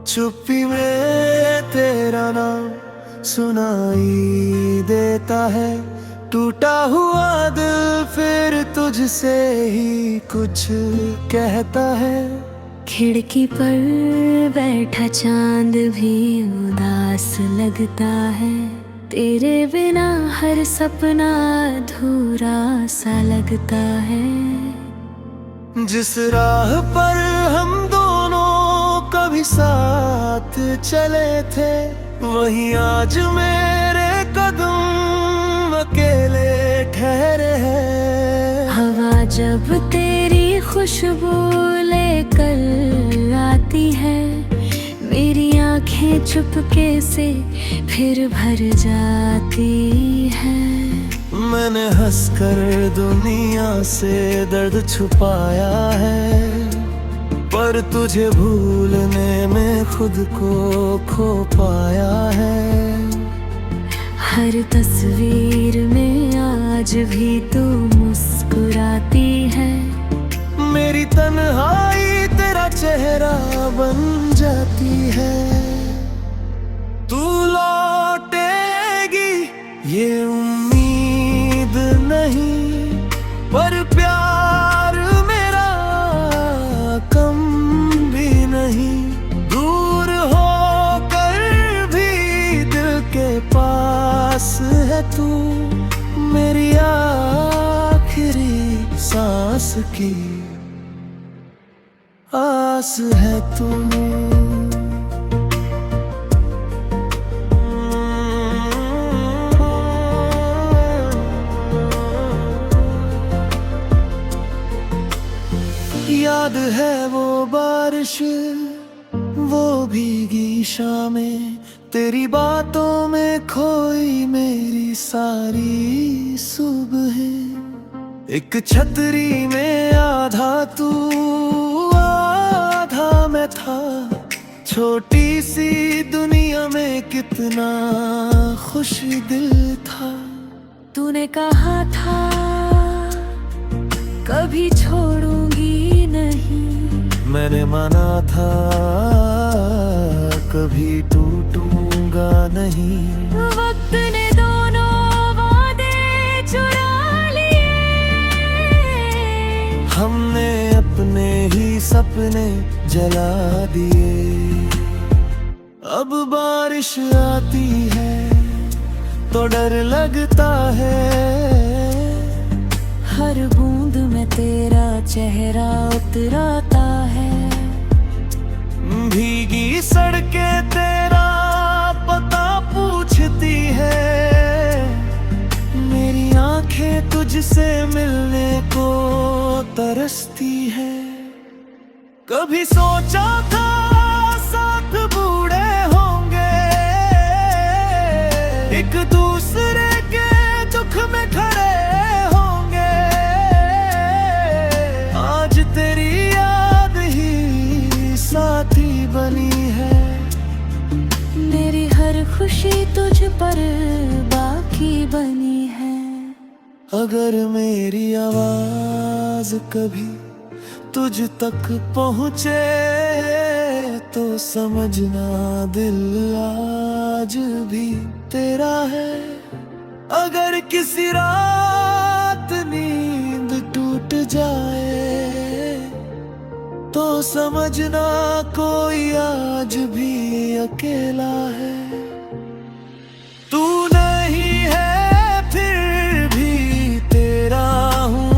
चुप्पी में तेरा नाम सुनाई देता है। टूटा हुआ दिल फिर तुझसे ही कुछ कहता है। खिड़की पर बैठा चांद भी उदास लगता है। तेरे बिना हर सपना अधूरा सा लगता है। जिस राह पर हम दोनों कभी साथ चले थे, वहीं आज मेरे कदम अकेले ठहरे हैं। हवा जब तेरी खुशबू लेकर आती है, मेरी आंखें चुपके से फिर भर जाती है। मैंने हंसकर दुनिया से दर्द छुपाया है, पर तुझे भूलने में खुद को खो पाया है। हर तस्वीर में आज भी तू मुस्कुराती है। मेरी तन्हाई तेरा चेहरा बन जाती है। तू लौटेगी ये उम्मीद नहीं, पर प्यार मेरा कम भी नहीं। दूर होकर भी दिल के पास है तू, मेरी आखिरी सांस की आस है तू। याद है वो बारिश, वो भीगी शामें, तेरी बातों में खोई मेरी सारी सुबह। एक छतरी में आधा तू आधा मैं था, छोटी सी दुनिया में कितना खुश दिल था। तूने कहा था कभी छोड़ूंगी नहीं, मैंने माना था कभी टूटूंगा नहीं। वक्त ने दोनों वादे चुरा लिए, हमने अपने ही सपने जला दिए। अब बारिश आती है तो डर लगता है, हर बूंद में तेरा चेहरा उतराता है। भीगी सड़कें तेरा पता पूछती है, मेरी आंखें तुझसे मिलने को तरसती है। कभी सोचा था साथ बूढ़े होंगे, एक दूसरे के दुख में खड़े होंगे। आज तेरी याद ही साथी बनी है, मेरी हर खुशी तुझ पर बाकी बनी है। अगर मेरी आवाज कभी तुझ तक पहुँचे, तो समझना दिल आज भी तेरा है। अगर किसी रात नींद टूट जाए, तो समझना कोई आज भी अकेला है। तू नहीं है फिर भी तेरा हूँ,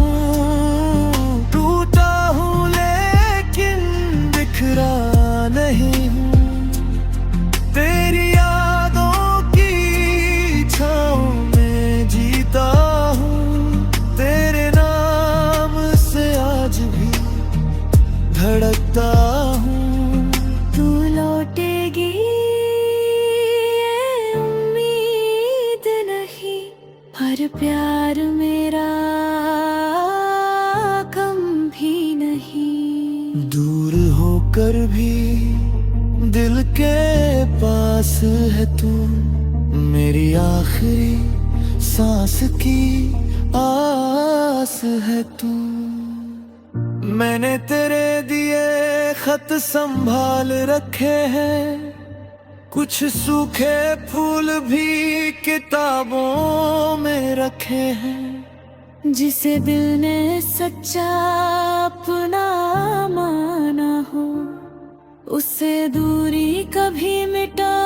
टूटा हूँ लेकिन बिखरा नहीं हूँ। तेरी यादों की छाँव में जीता हूँ, तेरे नाम से आज भी धड़कता हूँ। तू लौटेगी ये उम्मीद नहीं, पर प्यार मेरा कम भी नहीं। दूर होकर भी दिल के पास है तू, मेरी आखिरी सांस की आस है तू। मैंने तेरे दिए खत संभाल रखे हैं, कुछ सूखे फूल भी किताबों में रखे हैं। जिसे दिल ने सच्चा अपना माना हो, उससे दूरी कभी मिटा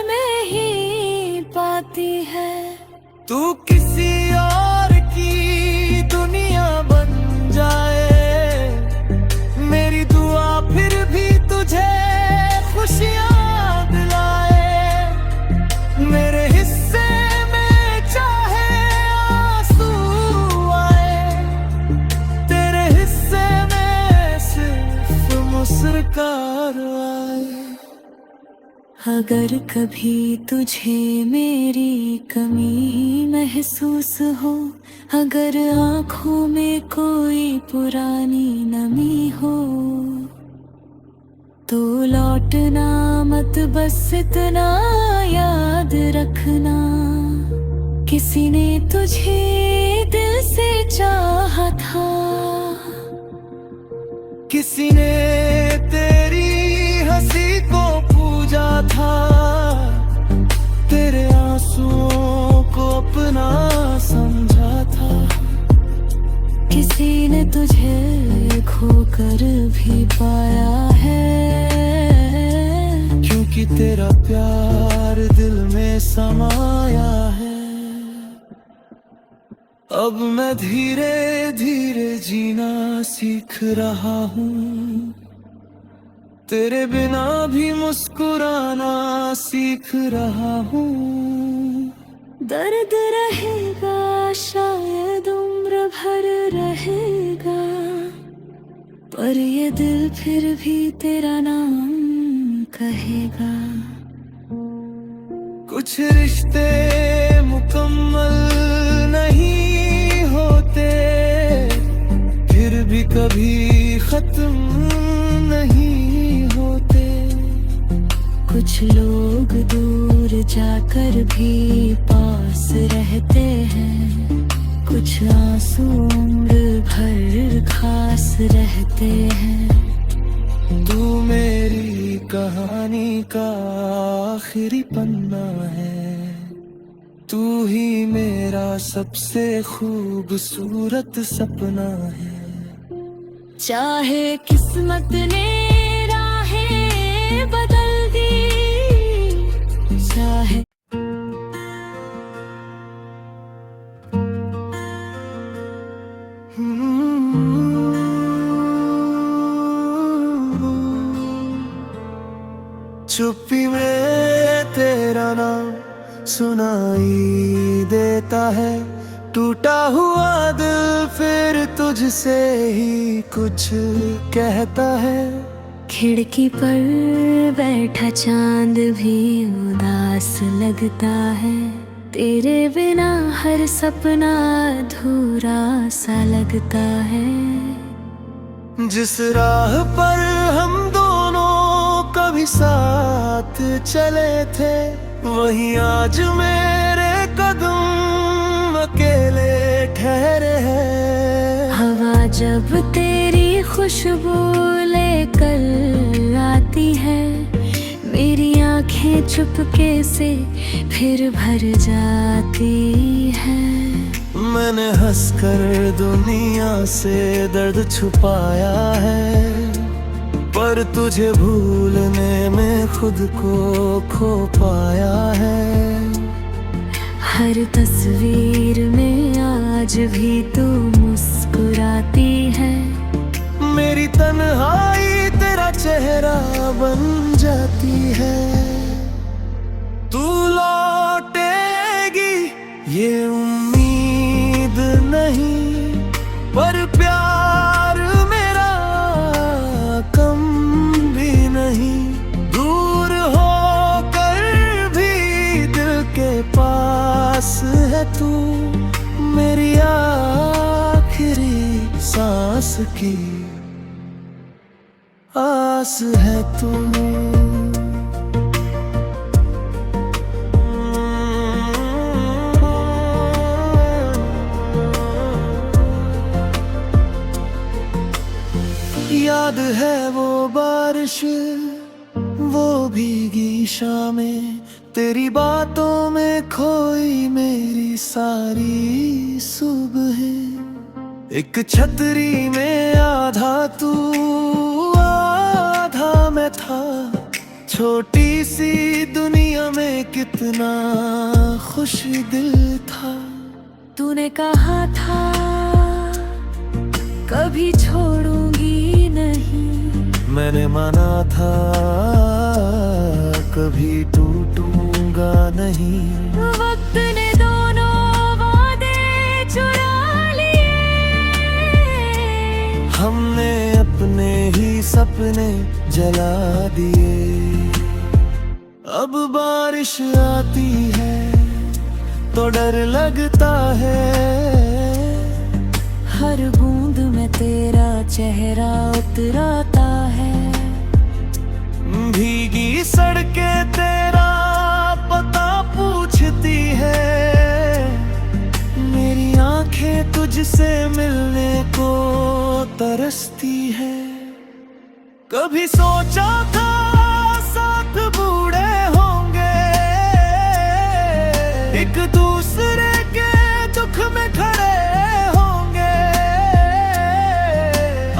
नहीं पाती है। तू किसी और की दुनिया बन जाए, मेरी दुआ फिर भी तुझे खुशियां दिलाए। मेरे हिस्से में चाहे आंसू आए, तेरे हिस्से में सिर्फ मुस्कुराहट आए। अगर कभी तुझे मेरी कमी महसूस हो, अगर आँखों में कोई पुरानी नमी हो, तो लौटना मत, बस इतना याद रखना, किसी ने तुझे दिल से चाहा था। किसी ने तेरी हंसी को पूजा था, तेरे आंसुओं को अपना समझा था। किसी ने तुझे खोकर भी पाया है, क्योंकि तेरा प्यार दिल में समाया है। अब मैं धीरे धीरे जीना सीख रहा हूँ, तेरे बिना भी मुस्कुराना सीख रहा हूँ। दर्द रहेगा शायद उम्र भर रहेगा, पर ये दिल फिर भी तेरा नाम कहेगा। कुछ रिश्ते मुकम्मल नहीं होते, फिर भी कभी खत्म नहीं होते। कुछ लोग दूर जाकर भी पास रहते हैं, कुछ आंसू उम्र भर खास रहते हैं। तू मेरी कहानी का आखिरी पन्ना है, तू ही मेरा सबसे खूबसूरत सपना है। चाहे किस्मत ने राहें बदल दी, चाहे चुप्पी में तेरा नाम सुनाई देता है, टूटा हुआ दिल फिर तुझसे ही कुछ कहता है। खिड़की पर बैठा चांद भी उदास लगता है, तेरे बिना हर सपना अधूरा सा लगता है। जिस राह पर हम दोनों कभी साथ चले थे, वहीं आज मेरे कदम अकेले ठहरे हैं। हवा जब तेरी खुशबू लेकर आती है, मेरी आंखें चुपके से फिर भर जाती है। मैंने हंसकर दुनिया से दर्द छुपाया है, पर तुझे भूलने में खुद को खो पाया है। हर तस्वीर में आज भी तू मुस्कुराती है, मेरी तन्हाई तेरा चेहरा बन जाती है। तू लौटेगी ये उम्मीद नहीं, पर प्यार मेरा कम भी नहीं। दूर होकर भी दिल के पास है तू, मेरी आखिरी सांस की आस है तू। याद है वो बारिश, वो भीगी शामें, तेरी बातों में खोई मेरी सारी सुबह। एक छतरी में आधा तू आधा मैं था, छोटी सी दुनिया में कितना खुश दिल था। तूने कहा था कभी छोड़ूंगी नहीं, मैंने माना था कभी टूटूंगा नहीं। वक्त ने दोनों वादे चुरा लिए, हमने अपने ही सपने जला दिए। अब बारिश आती है तो डर लगता है, हर बूंद में तेरा चेहरा उतराता है। भीगी सड़कें तेरा पता पूछती है, मेरी आंखें तुझसे मिलने को तरसती है। कभी सोचा था साथ बूढ़े होंगे, एक दूसरे के दुख में खड़े होंगे।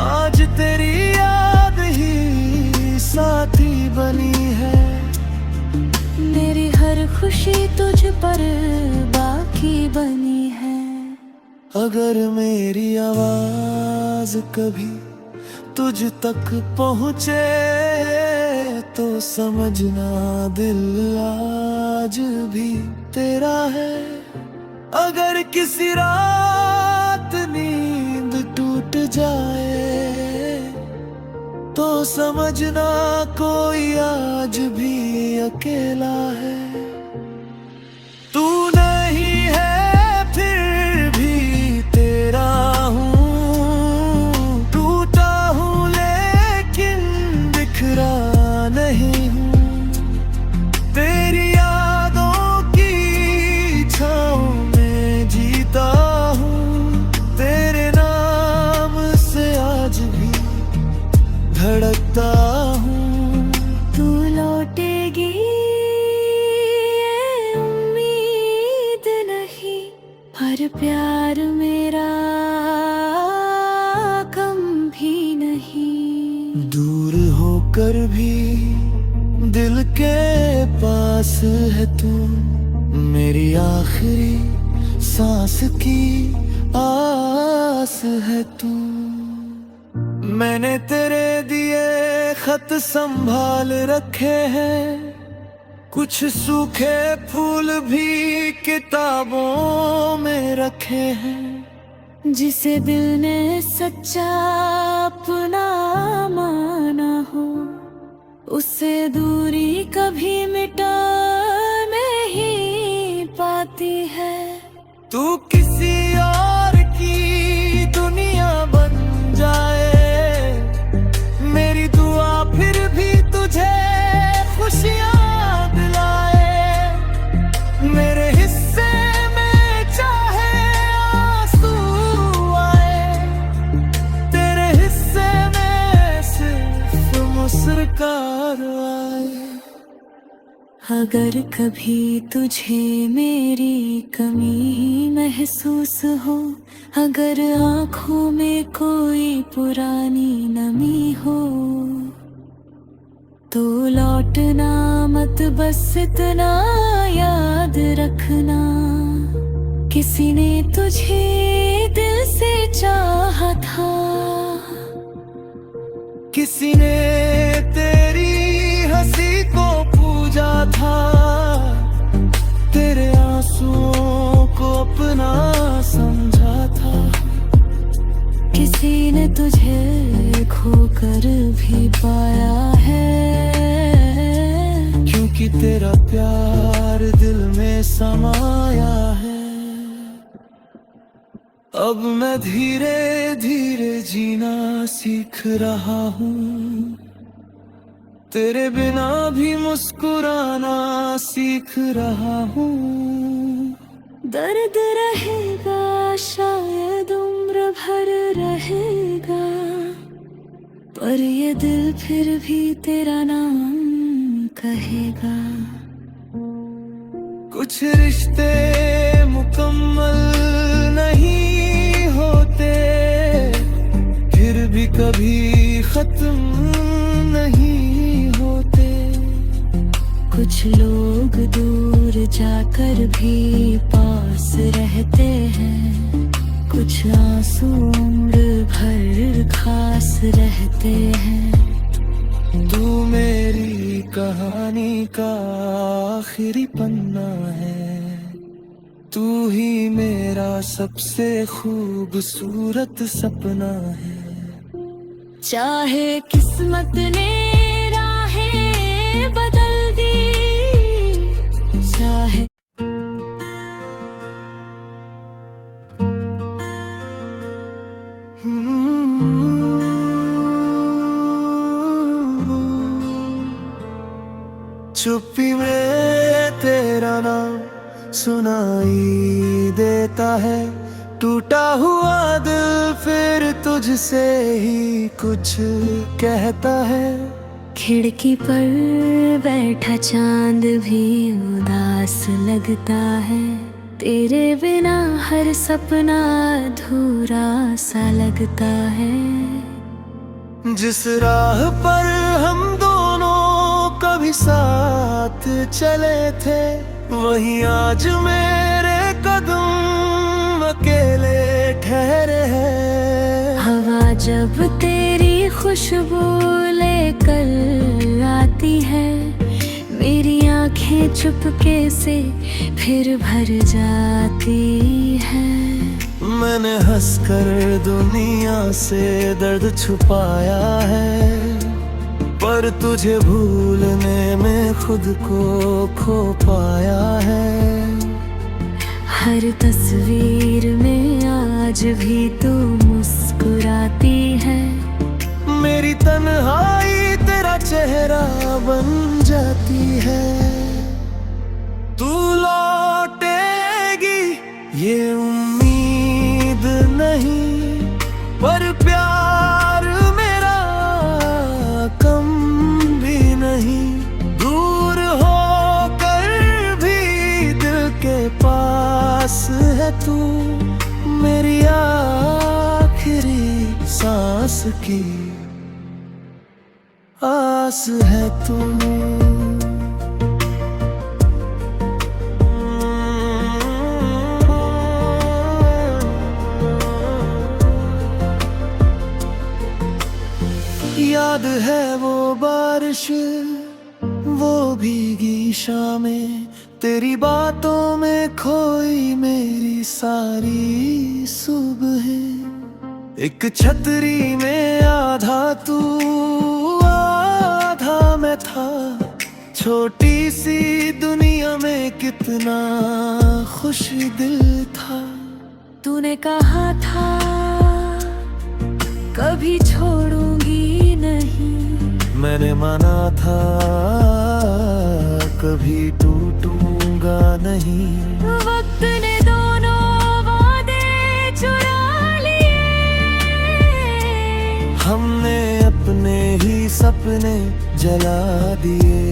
आज तेरी याद ही साथी बनी है, मेरी हर खुशी तुझ पर बाकी बनी है। अगर मेरी आवाज कभी तुझ तक पहुँचे तो समझना दिल आज भी तेरा है। अगर किसी रात नींद टूट जाए तो समझना कोई आज भी अकेला है। तू नहीं है फिर भी तेरा हूँ, टूटा हूँ लेकिन बिखरा नहीं हूँ। तेरी यादों की छाँव में जीता हूँ, तेरे नाम से आज भी धड़कता हूँ। तू लौटेगी ये उम्मीद नहीं, हर प्यार मेरा कम भी नहीं। दूर होकर भी दिल के पास है तू, मेरी आखिरी सांस की आस है तू। मैंने तेरे दिए खत संभाल रखे हैं, कुछ सूखे फूल भी किताबों में रखे हैं। जिसे दिल ने सच्चा अपना माना हो, उससे दूरी कभी मिटा नहीं पाती है। तू किसी और की दुनिया बन जाए, मेरी दुआ फिर भी तुझे खुशियाँ दिलाए। मेरे हिस्से में चाहे आंसू आए, तेरे हिस्से में सिर्फ मुस्कुराहट आए। अगर कभी तुझे मेरी कमी महसूस हो, अगर आँखों में कोई पुरानी नमी हो, तो लौटना मत, बस इतना याद रखना, किसी ने तुझे दिल से चाहा था। किसी ने तेरी हंसी को पूजा था, तेरे आंसुओं को अपना समझा था। किसी ने तुझे खोकर भी पाया है, क्योंकि तेरा प्यार दिल में समाया है। अब मैं धीरे धीरे जीना सीख रहा हूँ, तेरे बिना भी मुस्कुराना सीख रहा हूँ। दर्द रहेगा शायद उम्र भर रहेगा, पर ये दिल फिर भी तेरा नाम कहेगा। कुछ रिश्ते मुकम्मल नहीं होते, फिर भी कभी खत्म नहीं होते। कुछ लोग दूर जाकर भी पास रहते हैं, कुछ आंसू उम्र भर खास रहते हैं। तू मेरी कहानी का आखिरी पन्ना है, तू ही मेरा सबसे खूबसूरत सपना है। चाहे किस्मत ने राहें बदल दी, चाहे चुप्पी में तेरा नाम सुनाई देता है, टूटा हुआ दिल फिर तुझसे ही कुछ कहता है। खिड़की पर बैठा चांद भी उदास लगता है, तेरे बिना हर सपना अधूरा सा लगता है। जिस राह पर हम दोनों कभी साथ चले थे, वहीं आज मेरे कदम अकेले ठहरे हैं। हवा जब तेरी खुशबू लेकर आती है, मेरी आंखें चुपके से फिर भर जाती है। मैंने हंसकर दुनिया से दर्द छुपाया है, पर तुझे भूलने में खुद को खो पाया है। हर तस्वीर में आज भी तू मुस्कुराती है, मेरी तन्हाई तेरा चेहरा बन जाती है। तू लौटेगी ये उम्मीद नहीं, पर प्यार मेरा कम भी नहीं। दूर होकर भी दिल के पास है तू, मेरी आखिरी सांस की आस है तू। याद है वो बारिश, वो भीगी शामें, तेरी बातों में खोई मेरी सारी सुबह। एक छतरी में आधा तू आधा मैं था, छोटी सी दुनिया में कितना खुश दिल था। तूने कहा था कभी छोड़ूंगी नहीं, मैंने माना था कभी टूटूंगा नहीं। वक्त ने दोनों वादे चुरा लिए, हमने अपने ही सपने जला दिए।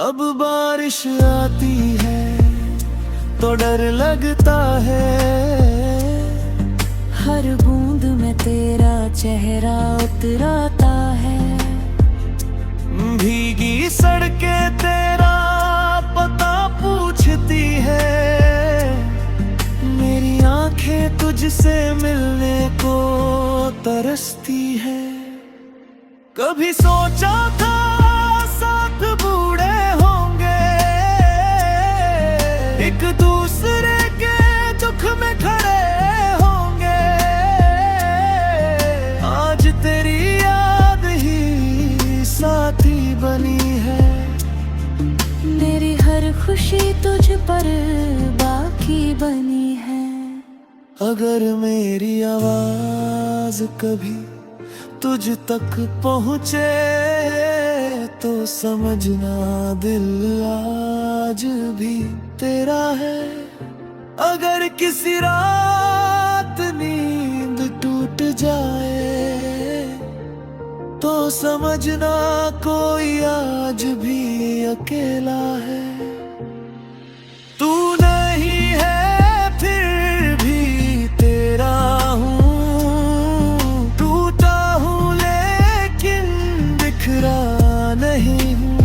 अब बारिश आती है तो डर लगता है, हर बूंद में तेरा चेहरा उतराता है। भीगी सड़कें तेरा पता पूछती है, मेरी आंखें तुझसे मिलने को तरसती है। कभी सोचा था साथ बूढ़े होंगे, एक दूसरे के दुख में खड़े होंगे। आज तेरी याद ही साथी बनी है, मेरी हर खुशी तुझ पर बाकी बनी है। अगर मेरी आवाज कभी तुझ तक पहुँचे तो समझना दिल आज भी तेरा है। अगर किसी रात नींद टूट जाए समझना कोई आज भी अकेला है। तू नहीं है फिर भी तेरा हूँ, टूटा हूँ लेकिन बिखरा नहीं हूँ।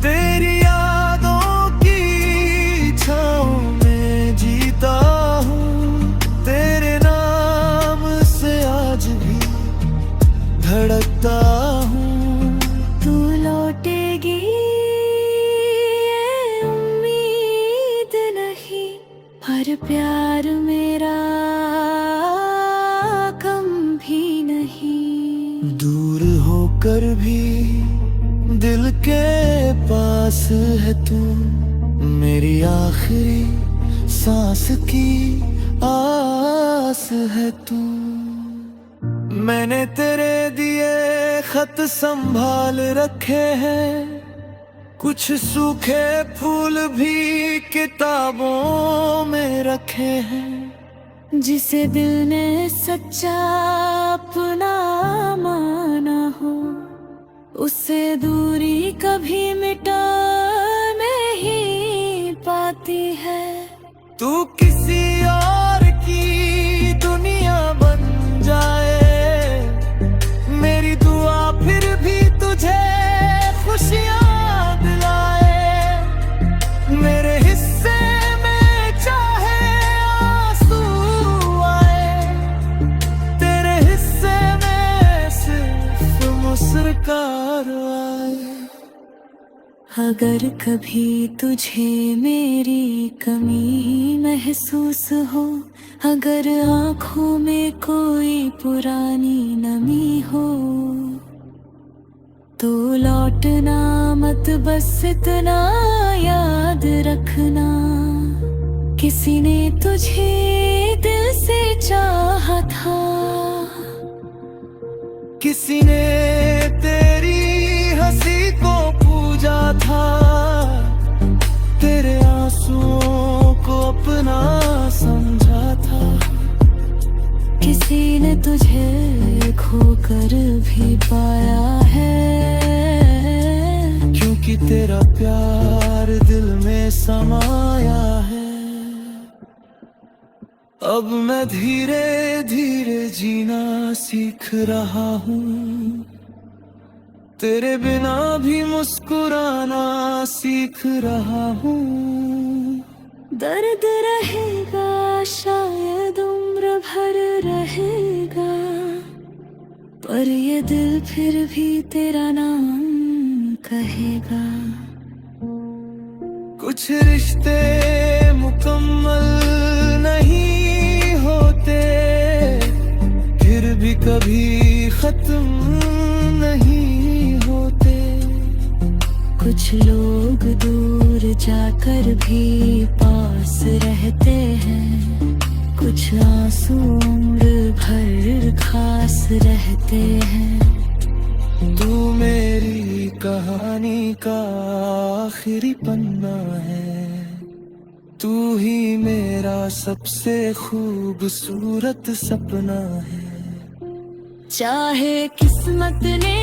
तेरी यादों की छाँव में जीता हूँ, तेरे नाम से आज भी धड़कता हूँ। तू लौटेगी ये उम्मीद नहीं, पर प्यार मेरा कम भी नहीं। दूर होकर भी दिल के पास है तू, मेरी आखिरी सांस की आस है तू। मैंने तेरे दिए खत संभाल रखे हैं, कुछ सूखे फूल भी किताबों में रखे हैं। जिसे दिल ने सच्चा अपना माना हो, उससे दूरी कभी मिटा नहीं पाती है। तू किसी और की दुनिया बन जाए, मेरी दुआ फिर भी तुझे खुशियाँ दिलाए। मेरे हिस्से में चाहे आंसू आए, तेरे हिस्से में सिर्फ मुस्कुराहट आए। अगर कभी तुझे मेरी कमी महसूस हो, अगर आँखों में कोई पुरानी नमी हो, तो लौटना मत, बस इतना याद रखना, किसी ने तुझे दिल से चाहा था। किसी ने तेरी हंसी को पूजा था, तेरे आंसुओं को अपना समझा था। किसी ने तुझे खोकर भी पाया है, क्योंकि तेरा प्यार दिल में समाया है। अब मैं धीरे धीरे जीना सीख रहा हूँ, तेरे बिना भी मुस्कुराना सीख रहा हूँ। दर्द रहेगा शायद उम्र भर रहेगा, पर ये दिल फिर भी तेरा नाम कहेगा। कुछ रिश्ते मुकम्मल नहीं होते, फिर भी कभी खत्म नहीं होते। कुछ लोग दूर जाकर भी पास रहते हैं, कुछ आंसू उम्र भर खास रहते हैं। तू मेरी कहानी का आखिरी पन्ना है, तू ही मेरा सबसे खूबसूरत सपना है। चाहे किस्मत ने